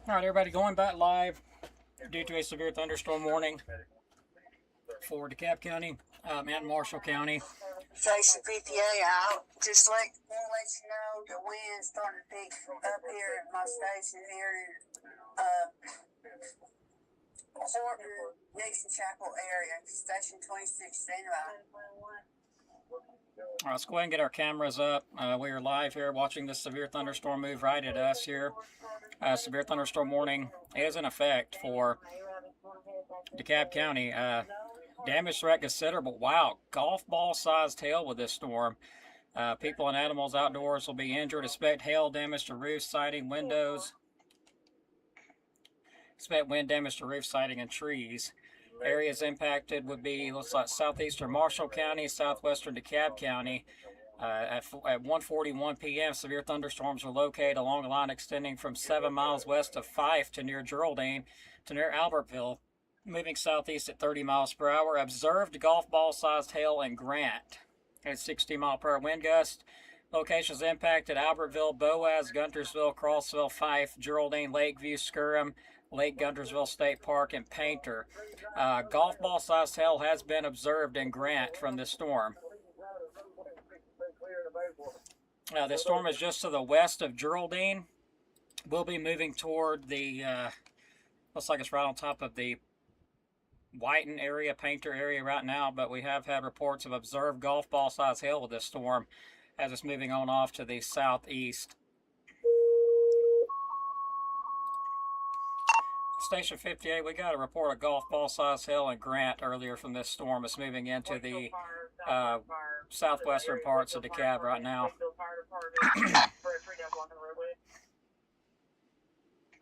All right, everybody, going back live due to a severe thunderstorm warning for DeKalb County and Marshall County. Station 58 out. Just want to let you know the wind's starting to pick up here at my station here in Horton, Nixon Chapel area. Station 26, stand by. All right, let's go ahead and get our cameras up. We are live here watching this severe thunderstorm move right at us here. Severe thunderstorm warning is in effect for DeKalb County. Damage threat considerable. Wow, golf ball sized hail with this storm. People and animals outdoors will be injured. Expect hail damage to roofs, siding, windows. Expect wind damage to roof, siding, and trees. Areas impacted would be, looks like southeastern Marshall County, southwestern DeKalb County. At 1:41 p.m., severe thunderstorms were located along a line extending from 7 miles west of Fife to near Geraldine to near Albertville, moving southeast at 30 miles per hour. Observed golf ball-sized hail in Grant at 60-mile-per-hour wind gust. Locations impacted: Albertville, Boaz, Guntersville, Crossville, Fife, Geraldine, Lakeview, Skirham, Lake Guntersville State Park, and Painter. Golf ball-sized hail has been observed in Grant from this storm. This storm is just to the west of Geraldine. We'll be moving toward the, looks like it's right on top of the Whiten area, Painter area right now, but we have had reports of observed golf ball size hail with this storm as it's moving on off to the southeast. Station 58, we got a report of golf ball size hail in Grant earlier from this storm. It's moving into the southwestern parts of DeKalb right now.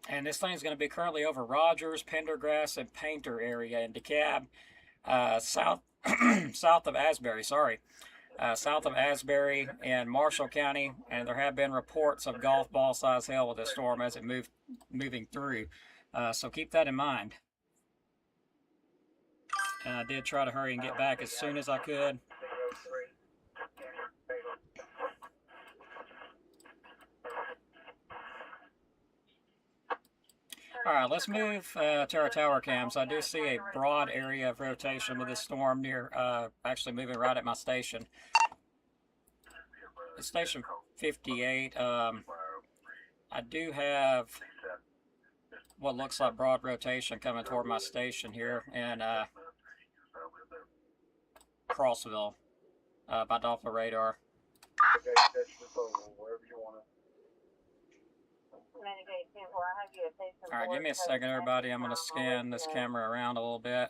And this thing's going to be currently over Rogers, Pendergrass, and Painter area in DeKalb, south of Asbury, south of Asbury and Marshall County. And there have been reports of golf ball size hail with this storm as it moving through. So keep that in mind. And I did try to hurry and get back as soon as I could. All right, let's move to our tower cams. I do see a broad area of rotation with this storm near, actually moving right at my station. It's station 58. I do have what looks like broad rotation coming toward my station here in Crossville by Doppler radar. All right, give me a second, everybody. I'm going to scan this camera around a little bit.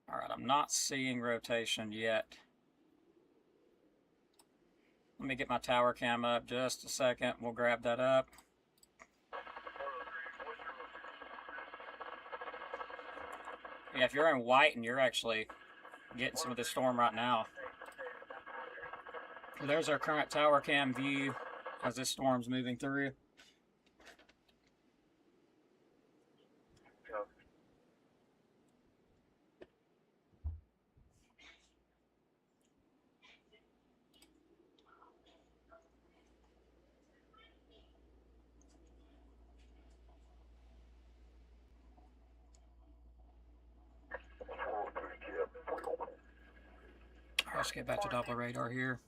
All right, I'm not seeing rotation yet. Let me get my tower cam up just a second. We'll grab that up. Yeah, if you're in Whiten, you're actually getting some of this storm right now. There's our current tower cam view as this storm's moving through. Let's get back to Doppler radar here.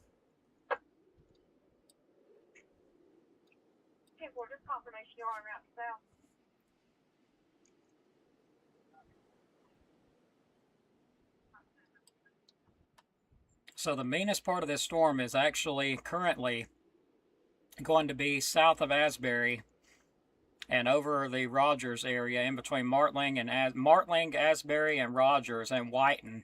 So the meanest part of this storm is actually currently going to be south of Asbury and over the Rogers area, in between Martling, Asbury, and Rogers, and Whiten.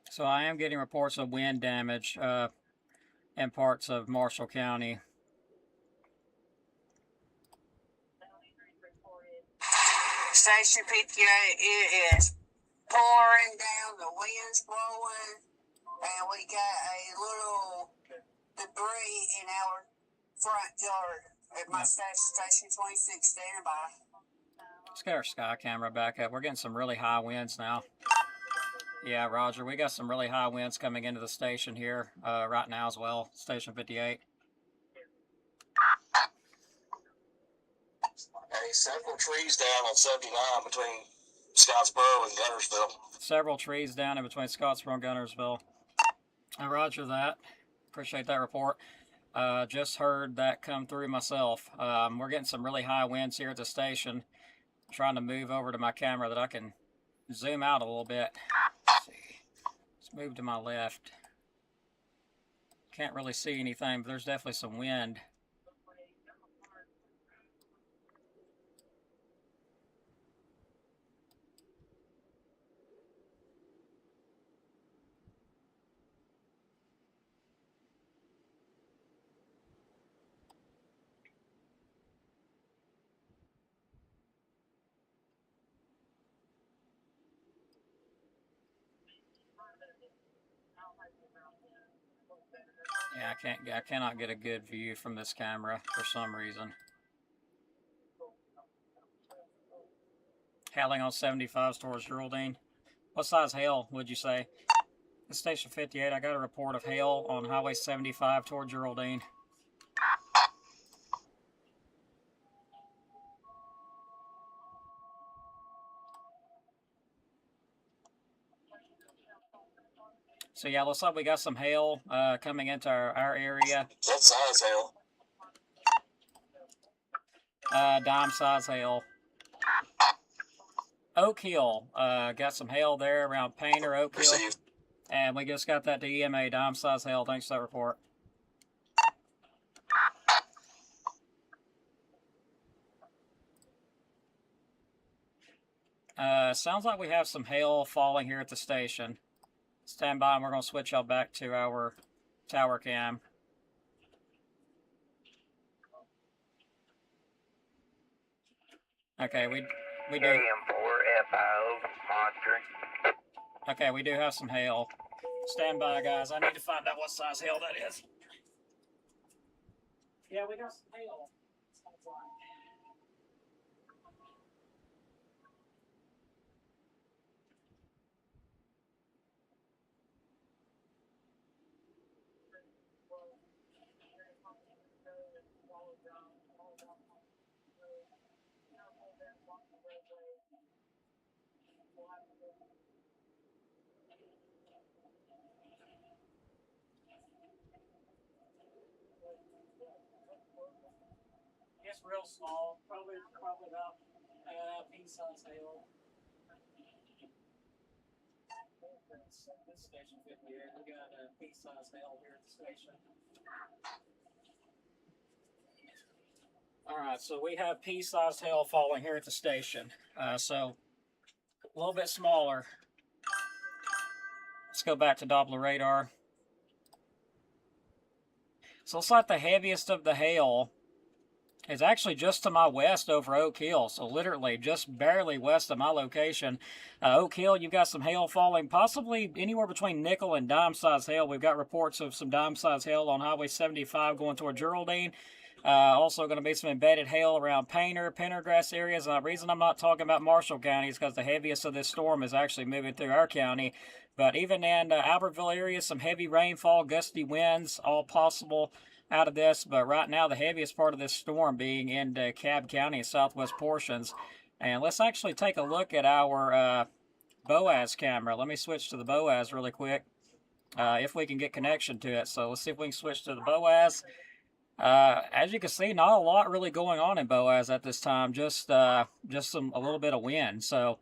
So I am getting reports of wind damage in parts of Marshall County. Station 58, it is pouring down, the wind's blowing, and we got a little debris in our front yard at my station 26 standby. Let's get our sky camera back up. We're getting some really high winds now. Yeah, Roger, we got some really high winds coming into the station here right now as well, Station 58. Hey, several trees down on 79 between Scottsboro and Guntersville. Several trees down in between Scottsboro and Guntersville. Roger that. Appreciate that report. Just heard that come through myself. We're getting some really high winds here at the station. I'm trying to move over to my camera that I can zoom out a little bit. Let's see. Let's move to my left. Can't really see anything, but there's definitely some wind. Yeah, I cannot get a good view from this camera for some reason. Hailing on 75s towards Geraldine. What size hail would you say? This Station 58, I got a report of hail on Highway 75 toward Geraldine. So yeah, looks like we got some hail coming into our area. What size hail? Dime size hail. Oak Hill, got some hail there around Painter, Oak Hill. Received. And we just got that to EMA, dime size hail. Thanks for that report. Sounds like we have some hail falling here at the station. Stand by and we're going to switch y'all back to our tower cam. Okay, we do. AM4FIO, monitoring. Okay, we do have some hail. Stand by, guys. I need to find out what size hail that is. Yeah, we got some hail. It's real small, probably about pea-size hail. This Station 58, we got a pea-size hail here at the station. All right, so we have pea-sized hail falling here at the station. So a little bit smaller. Let's go back to Doppler radar. So it's like the heaviest of the hail is actually just to my west over Oak Hill. So literally just barely west of my location. Oak Hill, you've got some hail falling, possibly anywhere between nickel and dime-sized hail. We've got reports of some dime-sized hail on Highway 75 going toward Geraldine. Also going to be some embedded hail around Painter, Pendergrass areas. The reason I'm not talking about Marshall County is because the heaviest of this storm is actually moving through our county. But even in Albertville area, some heavy rainfall, gusty winds, all possible out of this. But right now, the heaviest part of this storm being in DeKalb County and southwest portions. And let's actually take a look at our BOAS camera. Let me switch to the BOAS really quick, if we can get connection to it. So let's see if we can switch to the BOAS. As you can see, not a lot really going on in BOAS at this time, just a little bit of wind. So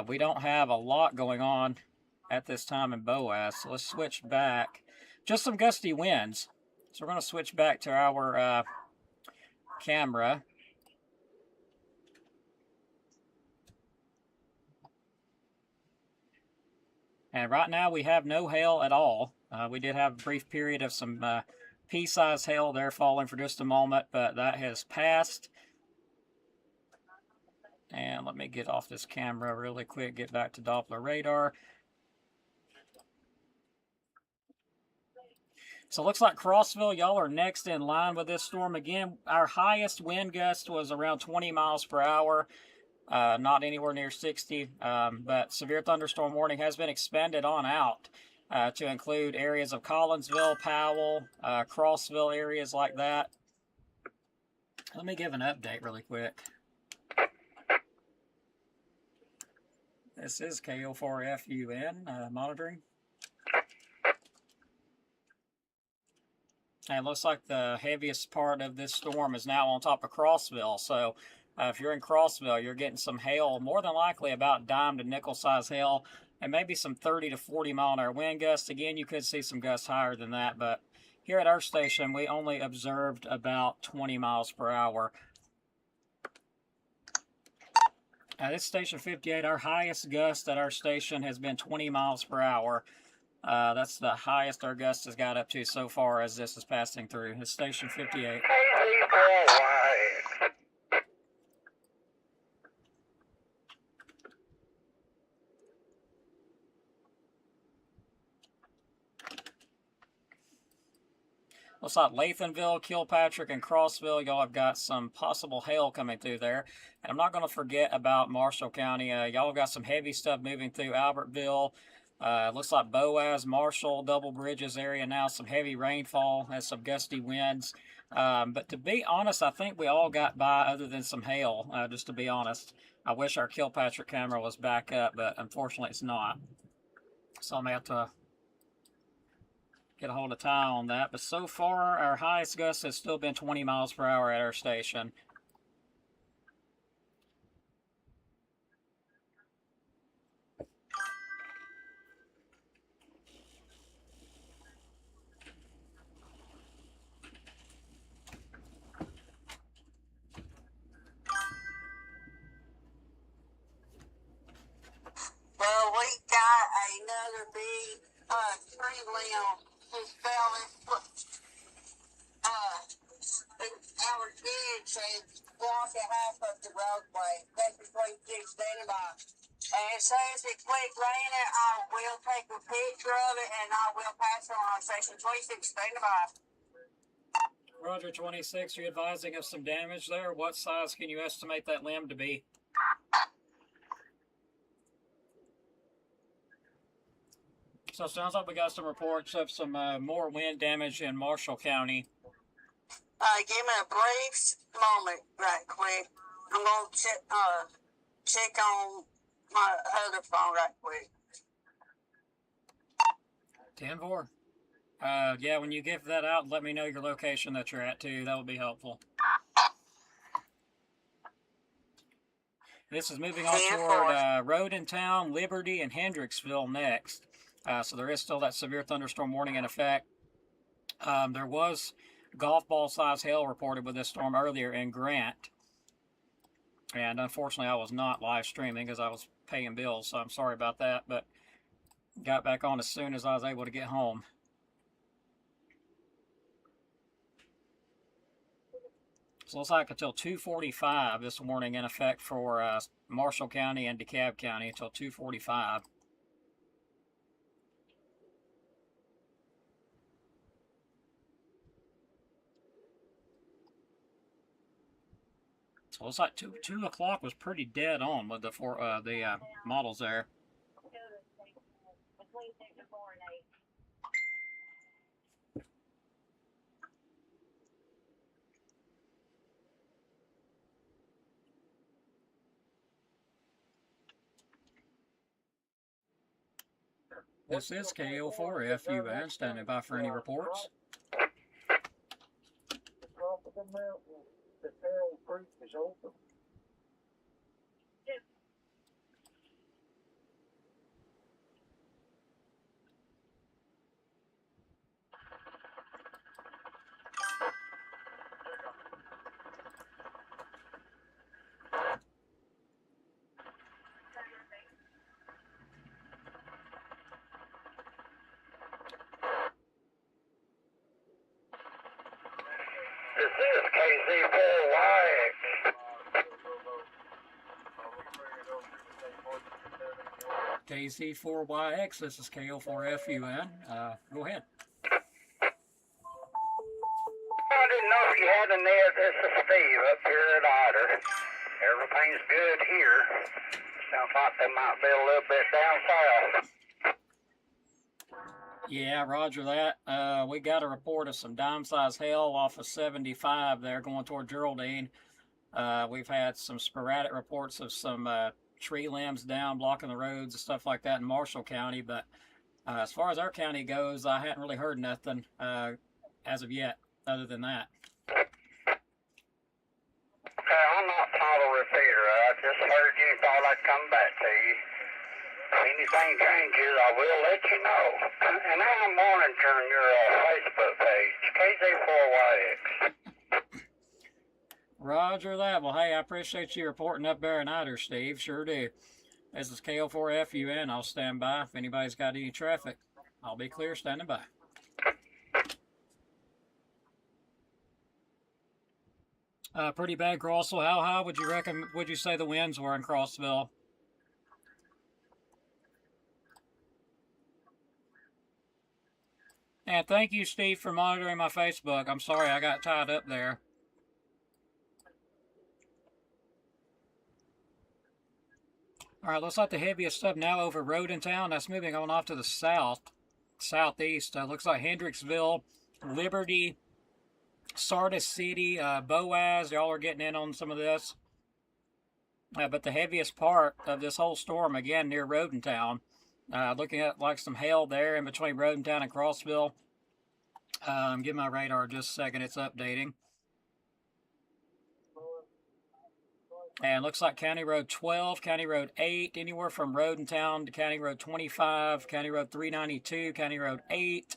we don't have a lot going on at this time in BOAS. So let's switch back. Just some gusty winds. So we're going to switch back to our camera. And right now we have no hail at all. We did have a brief period of some pea-sized hail there falling for just a moment, but that has passed. And let me get off this camera really quick, get back to Doppler radar. So it looks like Crossville, y'all are next in line with this storm. Again, our highest wind gust was around 20 miles per hour. Not anywhere near 60, but severe thunderstorm warning has been expanded on out to include areas of Collinsville, Powell, Crossville, areas like that. Let me give an update really quick. This is KO4FUN monitoring. And it looks like the heaviest part of this storm is now on top of Crossville. So if you're in Crossville, you're getting some hail, more than likely about dime to nickel size hail, and maybe some 30 to 40 mile an hour wind gusts. Again, you could see some gusts higher than that, but here at our station, we only observed about 20 miles per hour. This station 58, our highest gust at our station has been 20 miles per hour. That's the highest our gust has got up to so far as this is passing through. It's station 58. Looks like Lathanville, Kilpatrick, and Crossville, y'all have got some possible hail coming through there. And I'm not going to forget about Marshall County. Y'all have got some heavy stuff moving through Albertville. Looks like Boaz, Marshall, Double Bridges area now, some heavy rainfall and some gusty winds. But to be honest, I think we all got by other than some hail, just to be honest. I wish our Kilpatrick camera was back up, but unfortunately it's not. So I may have to get a hold of Ty on that. But so far, our highest gust has still been 20 miles per hour at our station. Well, we got another big tree limb just fell in. Our kids had blocked half of the roadway. That's between 16 and by. And as soon as it quit raining, I will take a picture of it and I will pass it on station 26 standing by. Roger 26, you're advising of some damage there. What size can you estimate that limb to be? So it sounds like we got some reports of some more wind damage in Marshall County. Give me a brief moment right quick. I'm going to check on my other phone right quick. 10-4. Yeah, when you give that out, let me know your location that you're at too. That would be helpful. This is moving on toward Rodentown, Liberty, and Hendricksville next. So there is still that severe thunderstorm warning in effect. There was golf ball size hail reported with this storm earlier in Grant. And unfortunately, I was not live streaming because I was paying bills, so I'm sorry about that. But got back on as soon as I was able to get home. So it looks like until 2:45 this warning in effect for Marshall County and DeKalb County until 2:45. So it looks like 2 o'clock was pretty dead on with the models there. This is KO4FUN, standing by for any reports. Top of the mountain, the Carroll Creek is open. This is KZ4YX. KC4YX, this is KO4FUN. Go ahead. I didn't know if you had a net. This is Steve up here at Otter. Everything's good here. Sounds like they might be a little bit down south. Yeah, roger that. We got a report of some dime-sized hail off of 75 there going toward Geraldine. We've had some sporadic reports of some tree limbs down blocking the roads and stuff like that in Marshall County, but as far as our county goes, I hadn't really heard nothing as of yet other than that. Okay, I'm not title repeater. I just heard you, thought I'd come back to you. If anything changes, I will let you know. And I'm monitoring your Facebook page, KZ4YX. Roger that. Well, hey, I appreciate you reporting up there in Ider, Steve. Sure do. This is KO4FUN. I'll stand by. If anybody's got any traffic, I'll be clear standing by. Pretty bad, Crossville. How high would you say the winds were in Crossville? And thank you, Steve, for monitoring my Facebook. I'm sorry I got tied up there. All right, looks like the heaviest stuff now over Rodentown. That's moving on off to the southeast. Looks like Hendricksville, Liberty, Sardis City, Boaz. Y'all are getting in on some of this. But the heaviest part of this whole storm, again, near Rodentown. Looking at like some hail there in between Rodentown and Crossville. Give my radar just a second. It's updating. And looks like County Road 12, County Road 8, anywhere from Rodentown to County Road 25, County Road 392, County Road 8,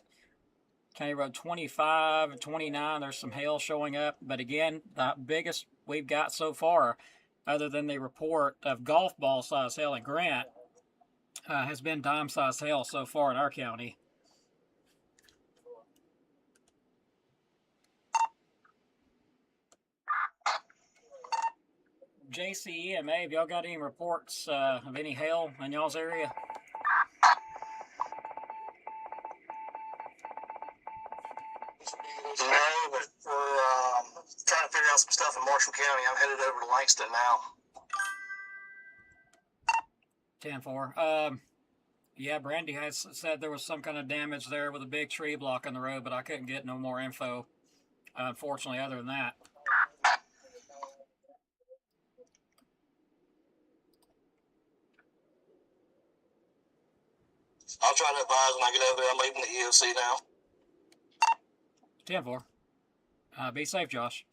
County Road 25 and 29. There's some hail showing up. But again, the biggest we've got so far, other than the report of golf ball size hail in Grant, has been dime size hail so far in our county. JCEMA, have y'all got any reports of any hail in y'all's area? No, but we're trying to figure out some stuff in Marshall County. I'm headed over to Langston now. 10-4. Yeah, Brandy has said there was some kind of damage there with a big tree blocking the road, but I couldn't get no more info, unfortunately, other than that. I'll try to advise when I get over there. I'm leaving the EOC now. 10-4. Be safe, Josh.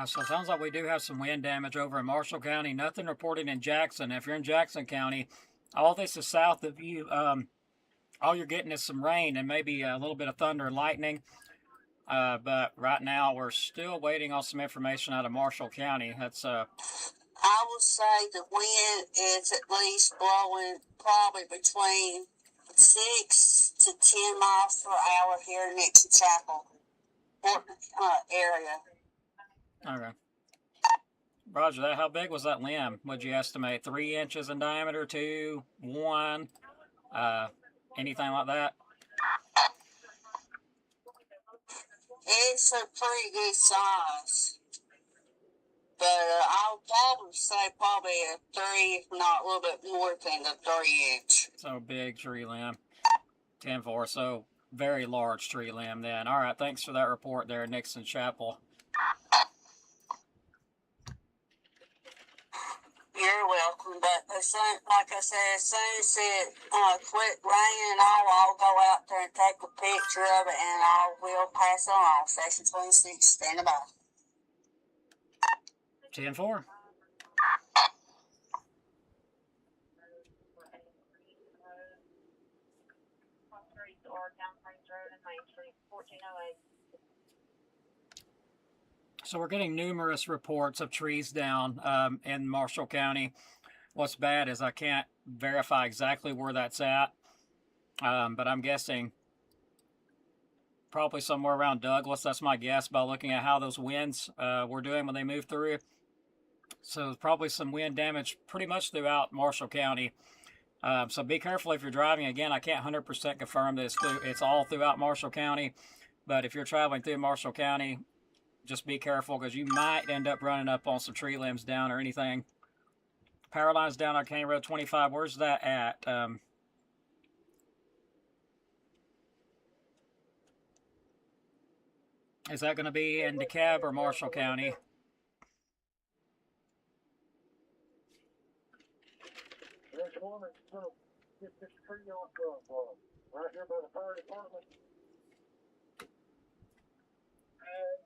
So it sounds like we do have some wind damage over in Marshall County. Nothing reported in Jackson. If you're in Jackson County, all this is south of you. All you're getting is some rain and maybe a little bit of thunder and lightning. But right now we're still waiting on some information out of Marshall County. That's I would say the wind is at least blowing probably between 6 to 10 miles per hour here next to Chapel area. okay. Roger that. How big was that limb? Would you estimate 3 inches in diameter, 2, 1, anything like that? It's a pretty good size. But I would probably say probably a 3, if not a little bit more than the 3 inch. So big tree limb. 10-4. So very large tree limb then. All right. Thanks for that report there, Nixon Chapel. You're welcome. But as soon, like I said, as soon as it quit raining, I'll go out there and take a picture of it, and I will pass it on. Section 26, standing by. 10-4. So we're getting numerous reports of trees down in Marshall County. What's bad is I can't verify exactly where that's at, but I'm guessing probably somewhere around Douglas. That's my guess by looking at how those winds were doing when they moved through. So probably some wind damage pretty much throughout Marshall County. So be careful if you're driving. Again, I can't 100% confirm that it's all throughout Marshall County, but if you're traveling through Marshall County, just be careful because you might end up running up on some tree limbs down or anything. Power lines down on County Road 25. Where's that at? Is that going to be in DeKalb or Marshall County? There's one that's going to get this tree off right here by the fire department.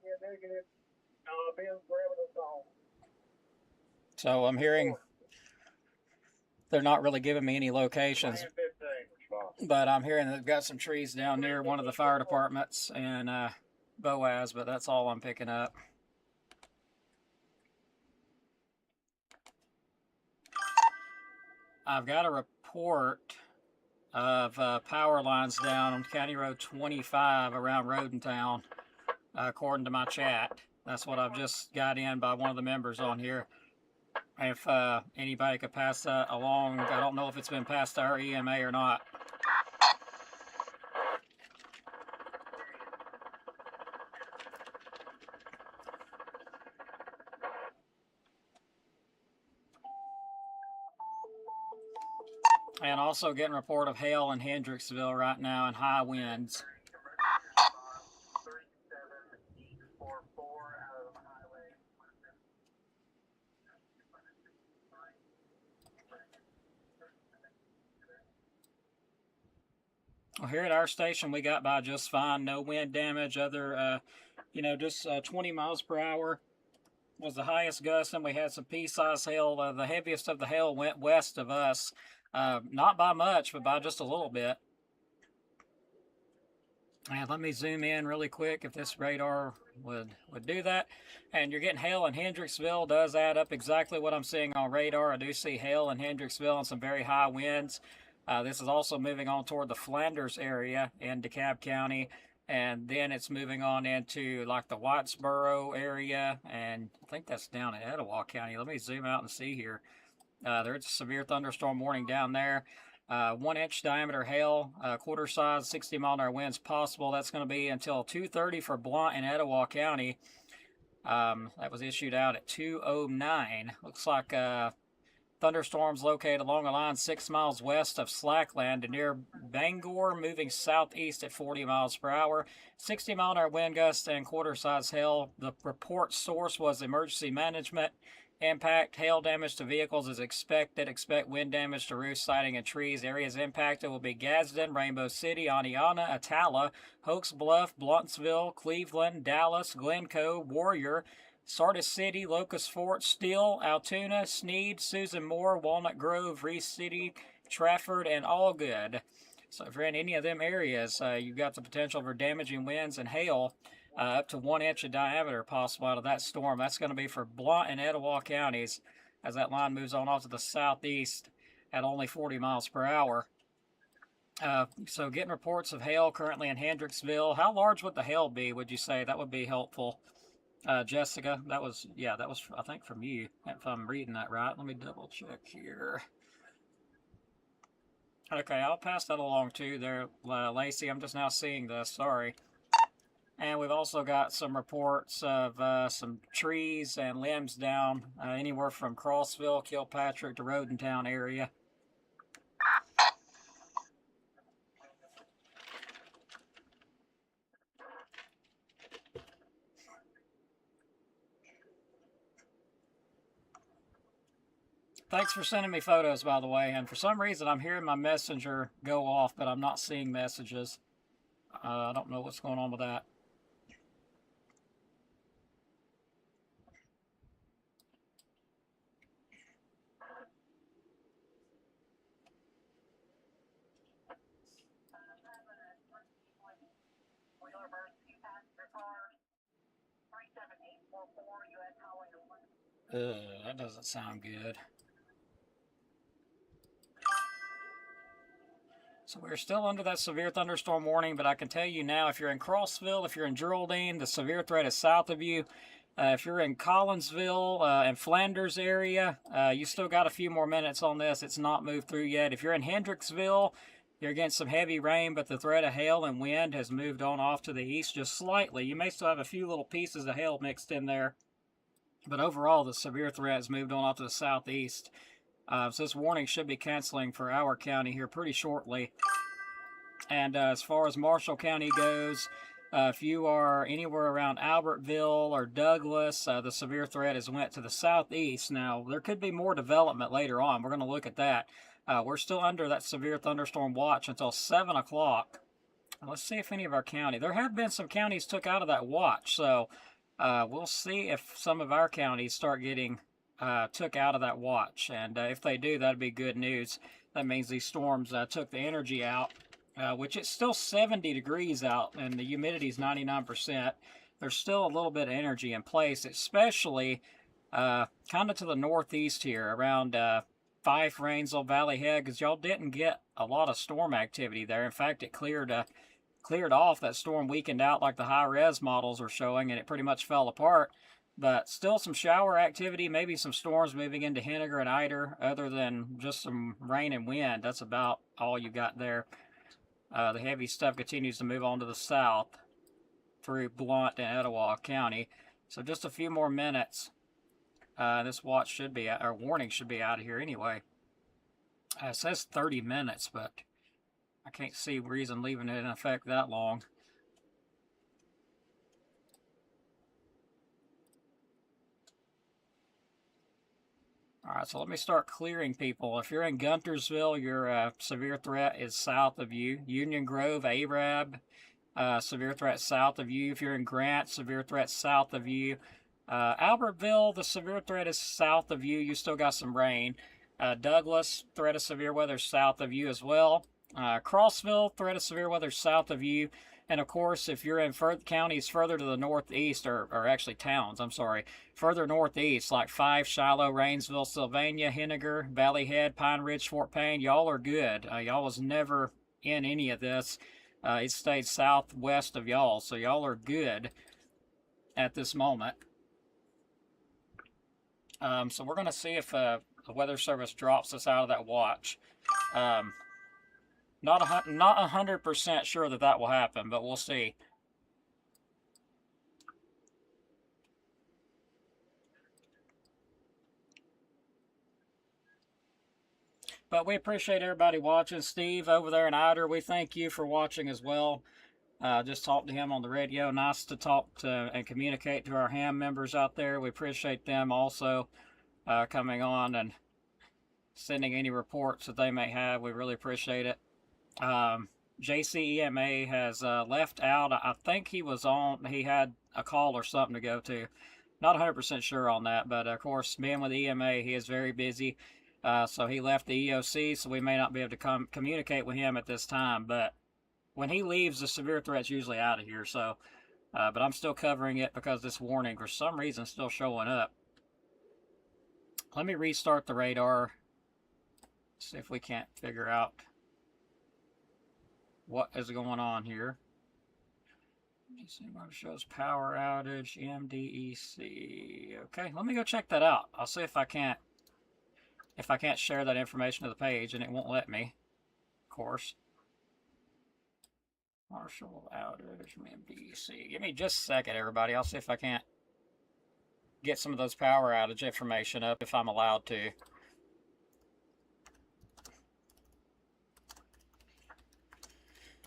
Yeah, negative. Ben's grabbing us all. So I'm hearing they're not really giving me any locations, but I'm hearing they've got some trees down near one of the fire departments and Boaz, but that's all I'm picking up. I've got a report of power lines down on County Road 25 around Rodentown, according to my chat. That's what I've just got in by one of the members on here. If anybody could pass that along, I don't know if it's been passed to our EMA or not. And also getting a report of hail in Hendricksville right now and high winds. Well, here at our station, we got by just fine. No wind damage. Just 20 miles per hour was the highest gust, and we had some pea-sized hail. The heaviest of the hail went west of us. Not by much, but by just a little bit. And let me zoom in really quick if this radar would do that. And you're getting hail in Hendricksville. Does add up exactly what I'm seeing on radar. I do see hail in Hendricksville and some very high winds. This is also moving on toward the Flanders area in DeKalb County. And then it's moving on into like the Whitesboro area. And I think that's down in Etowah County. Let me zoom out and see here. There's a severe thunderstorm warning down there. 1 inch diameter hail, quarter size, 60 mile an hour winds possible. That's going to be until 2:30 for Blount and Etowah County. That was issued out at 2:09. Looks like thunderstorms located along a line 6 miles west of Slackland and near Bangor, moving southeast at 40 miles per hour. 60 mile an hour wind gusts and quarter size hail. The report source was emergency management. Impact, hail damage to vehicles is expected. Expect wind damage to roofs, siding, and trees. Areas impacted will be Gadsden, Rainbow City, Aniana, Atala, Hoax Bluff, Blountsville, Cleveland, Dallas, Glencoe, Warrior, Sardis City, Locust Fort, Steele, Altoona, Sneed, Susan Moore, Walnut Grove, Reese City, Trafford, and Allgood. So if you're in any of them areas, you've got the potential for damaging winds and hail. Up to 1 inch of diameter possible out of that storm. That's going to be for Blount and Etowah counties as that line moves on off to the southeast at only 40 miles per hour. So getting reports of hail currently in Hendricksville. How large would the hail be, would you say? That would be helpful. Jessica, that was I think from you, if I'm reading that right. Let me double check here. Okay, I'll pass that along too there, Lacey. I'm just now seeing this, sorry. And we've also got some reports of some trees and limbs down anywhere from Crossville, Kilpatrick to Rodentown area. Thanks for sending me photos, by the way. And for some reason, I'm hearing my messenger go off, but I'm not seeing messages. I don't know what's going on with that. That doesn't sound good. So we're still under that severe thunderstorm warning, but I can tell you now, if you're in Crossville, if you're in Geraldine, the severe threat is south of you. If you're in Collinsville and Flanders area, you still got a few more minutes on this. It's not moved through yet. If you're in Hendricksville, you're getting some heavy rain, but the threat of hail and wind has moved on off to the east just slightly. You may still have a few little pieces of hail mixed in there, but overall the severe threat has moved on off to the southeast. So this warning should be canceling for our county here pretty shortly. And as far as Marshall County goes, if you are anywhere around Albertville or Douglas, the severe threat has went to the southeast. Now, there could be more development later on. We're going to look at that. We're still under that severe thunderstorm watch until 7 o'clock. Let's see if any of our county. There have been some counties took out of that watch, so we'll see if some of our counties start getting took out of that watch. And if they do, that'd be good news. That means these storms took the energy out. Which it's still 70 degrees out and the humidity is 99%. There's still a little bit of energy in place, especially kind of to the northeast here around Fife, Rainsville, Valley Head, because y'all didn't get a lot of storm activity there. In fact, it cleared off. That storm weakened out like the high-res models are showing, and it pretty much fell apart. But still some shower activity, maybe some storms moving into Henniger and Eider, other than just some rain and wind. That's about all you got there. The heavy stuff continues to move on to the south through Blount and Etowah County. So just a few more minutes. This watch should be, our warning should be out of here anyway. It says 30 minutes, but I can't see reason leaving it in effect that long. Alright, so let me start clearing people. If you're in Guntersville, your severe threat is south of you. Union Grove, Arab, severe threat south of you. If you're in Grant, severe threat south of you. Albertville, the severe threat is south of you. You still got some rain. Douglas, threat of severe weather south of you as well. Crossville, threat of severe weather south of you. And of course, if you're in counties further to the northeast, or actually towns, I'm sorry, further northeast, like Fife, Shiloh, Rainsville, Sylvania, Henniger, Valley Head, Pine Ridge, Fort Payne, y'all are good. Y'all was never in any of this. It stayed southwest of y'all, so y'all are good at this moment. So we're going to see if the Weather Service drops us out of that watch. Not 100% sure that will happen, but we'll see. But we appreciate everybody watching. Steve over there in Eider, we thank you for watching as well. Just talked to him on the radio. Nice to talk to and communicate to our ham members out there. We appreciate them also coming on and sending any reports that they may have. We really appreciate it. JCEMA has left out. I think he was on, he had a call or something to go to. Not 100% sure on that, but of course, being with EMA, he is very busy. So he left the EOC, so we may not be able to communicate with him at this time. But when he leaves, the severe threat's usually out of here. So, but I'm still covering it because this warning, for some reason, is still showing up. Let me restart the radar. See if we can't figure out what is going on here. Let me see what it shows. Power outage, MDEC. Okay, let me go check that out. I'll see if I can't share that information to the page, and it won't let me, of course. Partial outage from MDEC. Give me just a second, everybody. I'll see if I can't get some of those power outage information up if I'm allowed to.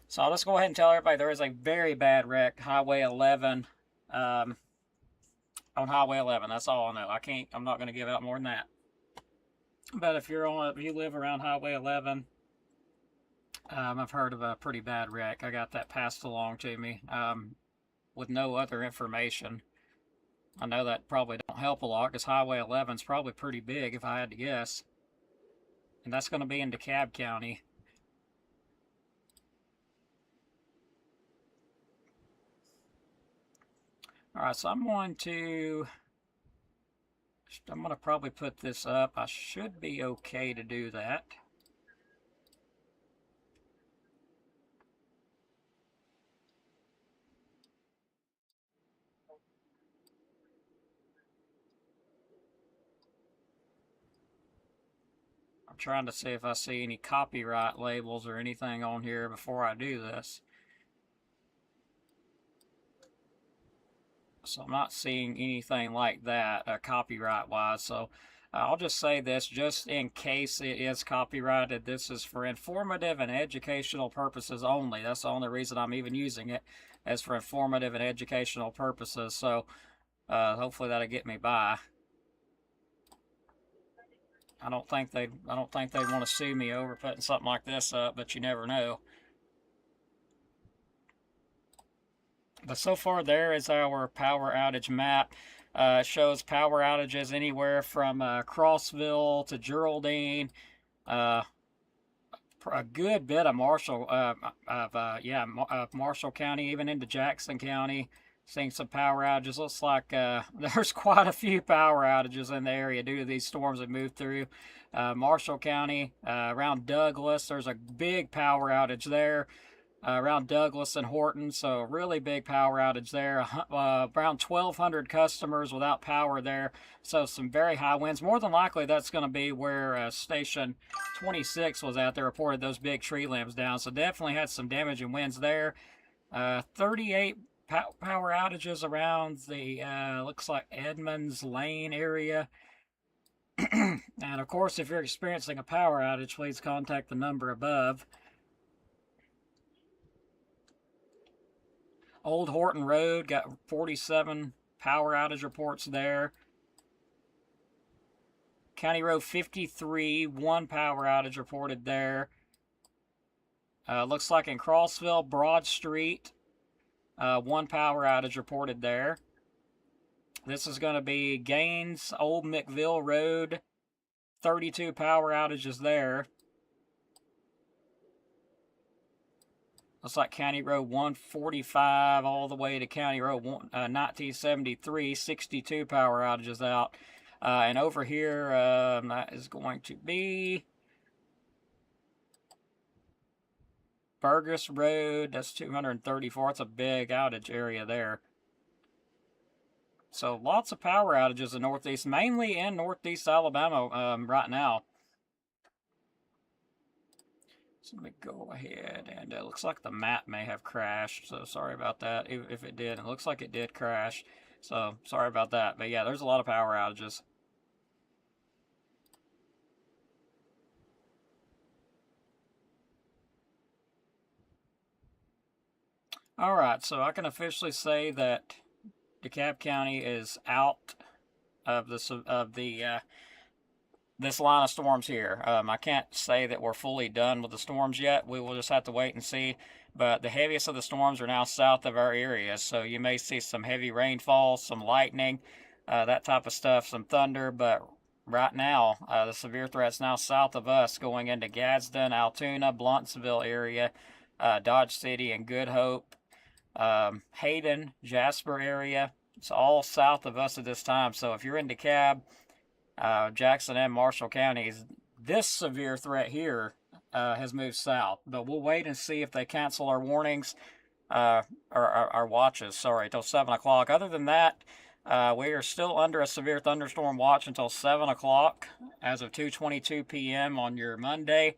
So let's go ahead and tell everybody there is a very bad wreck, Highway 11, on Highway 11. That's all I know. I'm not going to give out more than that. But if you live around Highway 11, I've heard of a pretty bad wreck. I got that passed along to me with no other information. I know that probably don't help a lot because Highway 11 is probably pretty big if I had to guess. And that's going to be in Dekalb County. Alright, so I'm going to probably put this up. I should be okay to do that. I'm trying to see if I see any copyright labels or anything on here before I do this. So I'm not seeing anything like that copyright-wise. So I'll just say this, just in case it is copyrighted, this is for informative and educational purposes only. That's the only reason I'm even using it, is for informative and educational purposes. So hopefully that'll get me by. I don't think they'd want to sue me over putting something like this up, but you never know. But so far, there is our power outage map. It shows power outages anywhere from Crossville to Geraldine, a good bit of Marshall, Marshall County, even into Jackson County. Seeing some power outages. Looks like there's quite a few power outages in the area due to these storms that moved through. Marshall County, around Douglas, there's a big power outage there. Around Douglas and Horton, so really big power outage there. Around 1,200 customers without power there, so some very high winds. More than likely, that's going to be where Station 26 was at. They reported those big tree limbs down, so definitely had some damaging winds there. 38 power outages around the, looks like Edmonds Lane area. And of course, if you're experiencing a power outage, please contact the number above. Old Horton Road got 47 power outage reports there. County Road 53, 1 power outage reported there. Looks like in Crossville, Broad Street, 1 power outage reported there. This is going to be Gaines, Old McVille Road, 32 power outages there. Looks like County Road 145 all the way to County Road 1973, 62 power outages out. And over here, that is going to be Burgess Road. That's 234. It's a big outage area there. So lots of power outages in Northeast, mainly in Northeast Alabama right now. So let me go ahead, and it looks like the map may have crashed, so sorry about that. If it did, it looks like it did crash, so sorry about that. But yeah, there's a lot of power outages. All right, so I can officially say that DeKalb County is out of this line of storms here. I can't say that we're fully done with the storms yet. We will just have to wait and see. But the heaviest of the storms are now south of our area, so you may see some heavy rainfall, some lightning, that type of stuff, some thunder. But right now, the severe threat's now south of us, going into Gadsden, Altoona, Blunt'sville area, Dodge City, and Good Hope, Hayden, Jasper area. It's all south of us at this time. So if you're in DeKalb, Jackson and Marshall counties, this severe threat here has moved south, but we'll wait and see if they cancel our warnings, or our watches, sorry, till 7 o'clock. Other than that, we are still under a severe thunderstorm watch until 7 o'clock as of 2:22 p.m. on your Monday,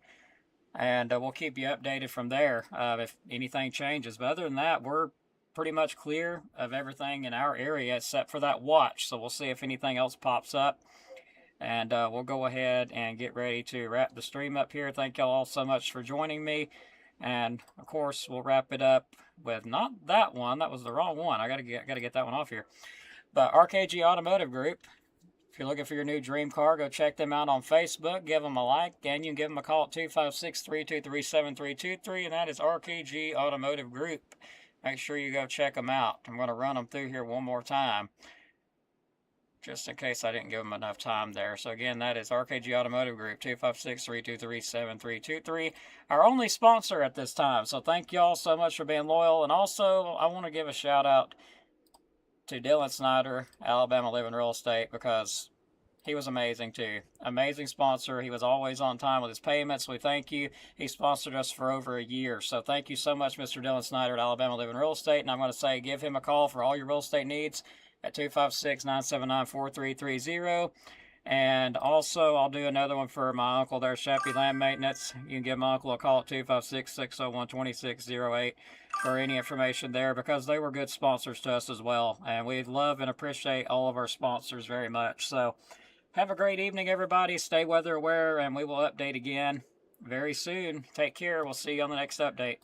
and we'll keep you updated from there if anything changes. But other than that, we're pretty much clear of everything in our area except for that watch, so we'll see if anything else pops up. And we'll go ahead and get ready to wrap the stream up here. Thank y'all all so much for joining me. And, of course, we'll wrap it up with not that one. That was the wrong one. I gotta get that one off here. But RKG Automotive Group, if you're looking for your new dream car, go check them out on Facebook. Give them a like, and you can give them a call at 256-323-7323, and that is RKG Automotive Group. Make sure you go check them out. I'm going to run them through here one more time, just in case I didn't give them enough time there. So again, that is RKG Automotive Group, 256-323-7323, our only sponsor at this time. So thank y'all so much for being loyal. And also, I want to give a shout out to Dylan Snyder, Alabama Living Real Estate, because he was amazing too. Amazing sponsor. He was always on time with his payments. We thank you. He sponsored us for over a year. So thank you so much, Mr. Dylan Snyder at Alabama Living Real Estate. And I'm going to say, give him a call for all your real estate needs at 256-979-4330. And also, I'll do another one for my uncle there, Sheppy Land Maintenance. You can give my uncle a call at 256-601-2608 for any information there, because they were good sponsors to us as well. And we love and appreciate all of our sponsors very much. So have a great evening, everybody. Stay weather aware, and we will update again very soon. Take care. We'll see you on the next update.